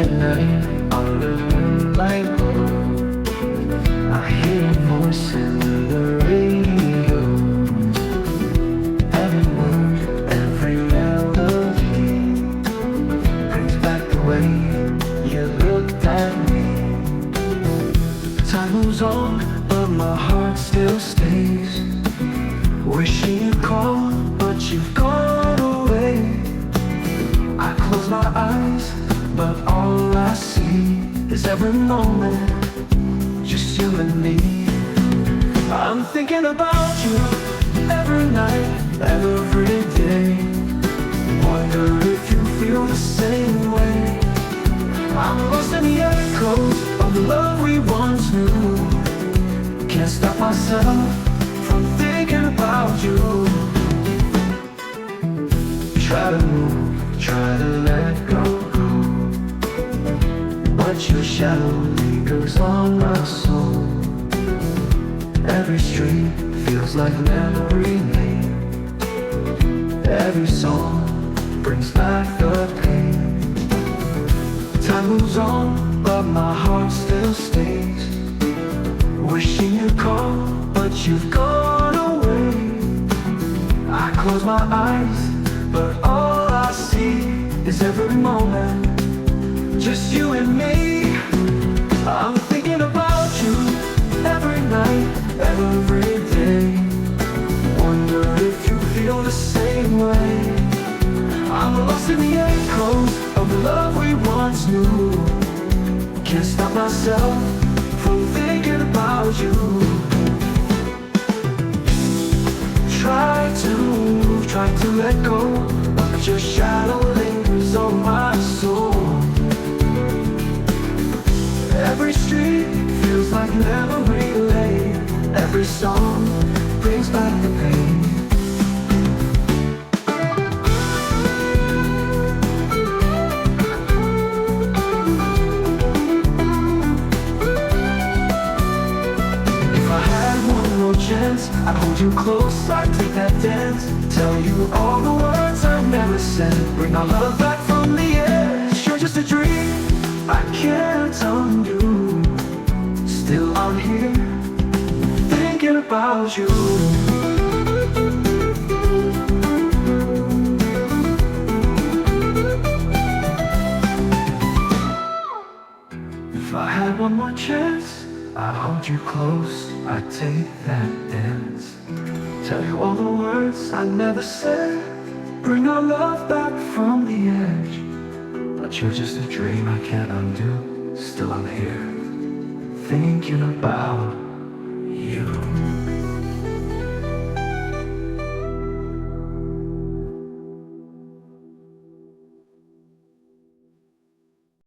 midnight on the moonlight road. I hear a voice in the radio. Every word, every melody brings back the way you looked at me. Time moves on, but my heart still stays. Wishing you'd call, but you've gone away. I close my eyes, but all I see is every moment, just you and me. I'm thinking about you every night, every day. Wonder if you feel the same way. I'm lost in the echoes of the love we once knew. Can't stop myself from thinking about you. Try to move, try to let go, but your shadow lingers on my soul. Every street feels like memory lane. Every song brings back the pain. Time moves on, but my heart still stays. Wishing you'd call, but you've gone away. I close my eyes, but all I see is every moment, just you and me. I'm thinking about you every night, every day. Wonder if you feel the same way. I'm lost in the echoes of the love we once knew. Can't stop myself from thinking about you. Try to let go, but your shadow lingers on my soul. Every street feels like memory lane. Every song brings back the pain. Chance, I'd hold you close, I'd take that dance. Tell you all the words I never said. Bring our love back from the edge. You're just a dream I can't undo. Still I'm here, thinking about you. If I had one more chance, I'd hold you close, I'd take that dance. Tell you all the words I never said. Bring our love back from the edge. But you're just a dream I can't undo. Still I'm here, thinking about